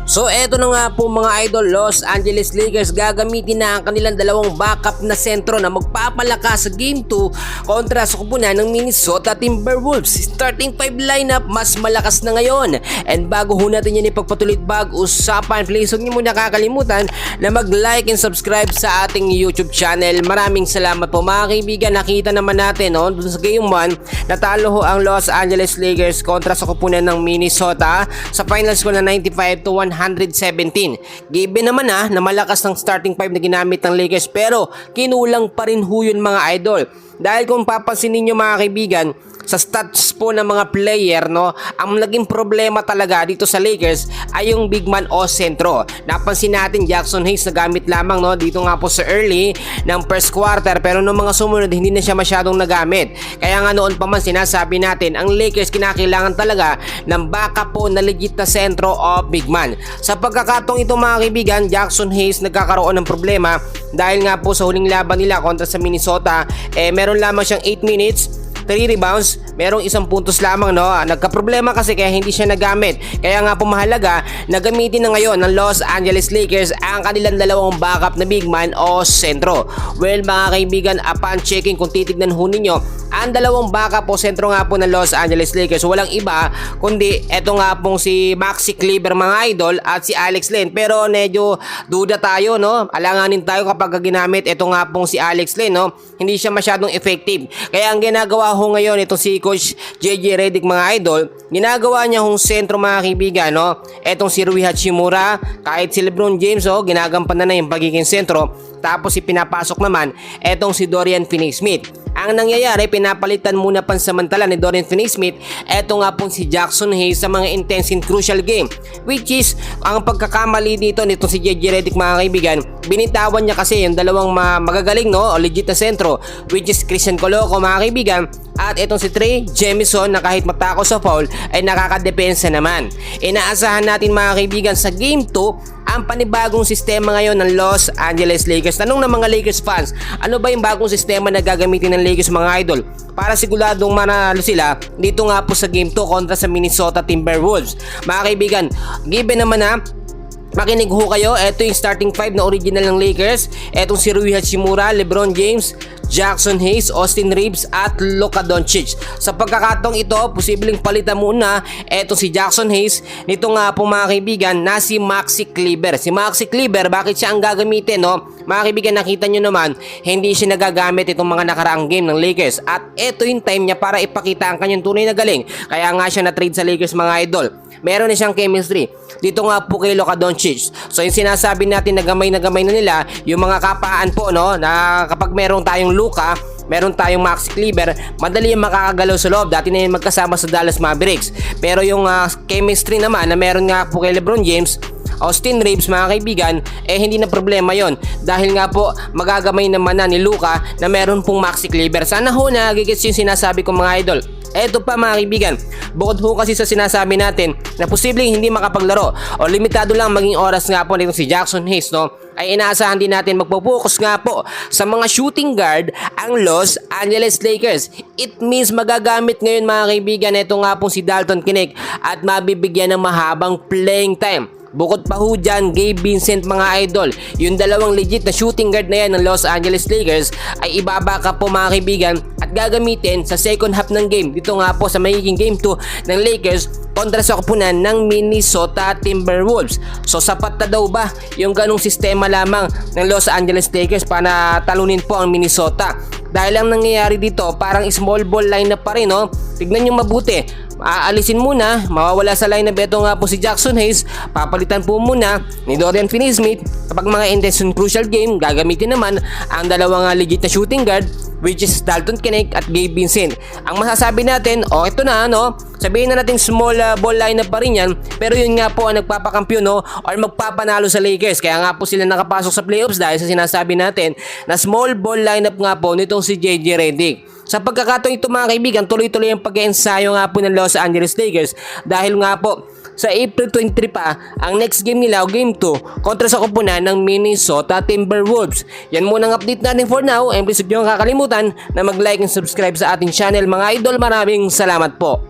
So eto na nga po mga idol, Los Angeles Lakers gagamitin na ang kanilang dalawang backup na sentro na magpapalakas sa Game 2 kontra sa kupunan ng Minnesota Timberwolves. Starting 5 lineup mas malakas na ngayon. And bago ho natin yan ipagpatuloy usapan, please huwag niyo muna kakalimutan na mag-like and subscribe sa ating YouTube channel. Maraming salamat po mga kaibigan. Nakita naman natin dun sa Game 1 natalo ho ang Los Angeles Lakers kontra sa kupunan ng Minnesota sa final score na 95-117. Given naman na malakas ng starting 5 na ginamit ng Lakers, pero kinulang pa rin ho yun mga idol. Dahil kung papansin niyo mga kaibigan, sa stats po ng mga player, ang naging problema talaga dito sa Lakers ay yung big man o sentro. Napansin natin Jackson Hayes na gamit lamang dito nga po sa early ng first quarter, pero noong mga sumunod hindi na siya masyadong nagamit. Kaya nga noon pa man sinasabi natin ang Lakers kinakailangan talaga ng backup po na legit na sentro o big man. Sa pagkakataong ito mga kaibigan, Jackson Hayes nagkakaroon ng problema dahil nga po sa huling laban nila kontra sa Minnesota, meron lamang siyang 8 minutes, 3 rebounds, merong 1 puntos lamang nagka-problema kasi kaya hindi siya nagamit. Kaya nga po mahalaga na gamitin na ngayon ng Los Angeles Lakers ang kanilang dalawang backup na big man o sentro. Well mga kaibigan, upon checking kung titignan ho ninyo, ang dalawang backup o sentro nga po ng Los Angeles Lakers walang iba kundi eto nga pong si Maxi Kleber mga idol at si Alex Len. Pero medyo duda tayo, alanganin tayo kapag ginamit eto nga pong si Alex Len, hindi siya masyadong effective. Kaya ang ginagawa ho ngayon itong si Coach JJ Redick mga idol, ginagawa niya hong sentro mga kaibigan, etong si Rui Hachimura, kahit si LeBron James ginagampanan na yung pagiging sentro. Tapos pinapasok naman etong si Dorian Finney-Smith. Ang nangyayari, pinapalitan muna pansamantala ni Dorian Finney-Smith eto nga pong si Jackson Hayes sa mga intense and crucial game, which is ang pagkakamali dito nito si JJ Redick mga kaibigan, binitawan niya kasi yung dalawang magagaling o legit na sentro, which is Christian Coloco mga kaibigan at itong si Trey Jemison na kahit matako sa foul ay nakakadepensa naman. Inaasahan natin mga kaibigan sa Game 2 ang panibagong sistema ngayon ng Los Angeles Lakers. Tanong ng mga Lakers fans, ano ba yung bagong sistema na gagamitin ng Lakers mga idol para siguradong manalo sila dito nga po sa Game 2 kontra sa Minnesota Timberwolves? Mga kaibigan, given naman makinig ho kayo, eto yung starting 5 na original ng Lakers. Etong si Rui Hachimura, LeBron James, Jackson Hayes, Austin Reeves at Luka Doncic. Sa pagkakataong ito, posibleng palitan muna etong si Jackson Hayes nito nga po mga kaibigan na si Maxi Kleber. Si Maxi Kleber, bakit siya ang gagamitin? Mga kaibigan, nakita nyo naman hindi siya nagagamit itong mga nakaraang game ng Lakers at ito yung time niya para ipakita ang kanyang tunay na galing. Kaya nga siya na-trade sa Lakers mga idol. Meron na siyang chemistry dito nga po kay Luka Doncic. So yung sinasabi natin na gamay na nila yung mga kapaan po na kapag meron tayong Luka, meron tayong Maxi Kleber, madali yung makakagalaw sa loob. Dati na yung magkasama sa Dallas Mavericks. Pero yung chemistry naman na meron nga po kay LeBron James, Austin Reeves mga kaibigan, hindi na problema yon dahil nga po magagamay naman na ni Luka na meron pong Maxi Kleber. Sana ho nagigits yung sinasabi ko mga idol. Eto pa mga kaibigan, bukod ho kasi sa sinasabi natin na posibleng hindi makapaglaro o limitado lang maging oras nga po nitong si Jackson Hayes, ay inaasahan din natin magpo-focus nga po sa mga shooting guard ang Los Angeles Lakers. It means magagamit ngayon mga kaibigan ito nga po si Dalton Knecht at mabibigyan ng mahabang playing time. Bukod pa ho dyan, Gabe Vincent mga idol, yung dalawang legit na shooting guard na yan ng Los Angeles Lakers ay ibabaka po mga kaibigan at gagamitin sa second half ng game dito nga po sa magiging Game 2 ng Lakers kontra sa kupunan ng Minnesota Timberwolves. So sapat na daw ba yung ganong sistema lamang ng Los Angeles Lakers para talunin po ang Minnesota? Dahil ang nangyayari dito parang small ball lineup pa rin. Tignan nyo mabuti, aalisin muna, mawawala sa lineup ito nga po si Jackson Hayes, papalitan po muna ni Dorian Finney-Smith. Kapag mga intense and crucial game, gagamitin naman ang dalawang legit na shooting guard, which is Dalton Knecht at Gabe Vincent. Ang masasabi natin, ito na sabihin na natin small ball lineup pa rin yan, pero yun nga po ang nagpapakampiyon or magpapanalo sa Lakers. Kaya nga po sila nakapasok sa playoffs dahil sa sinasabi natin na small ball lineup nga po nitong si JJ Redick. Sa pagkakataon ito mga kaibigan, tuloy-tuloy ang pag-ensayo nga po ng Los Angeles Lakers dahil nga po sa April 23 pa ang next game nila o Game 2 kontra sa kupunan ng Minnesota Timberwolves. Yan muna ang update natin for now, and please huwag niyo kakalimutan na mag-like and subscribe sa ating channel mga idol. Maraming salamat po.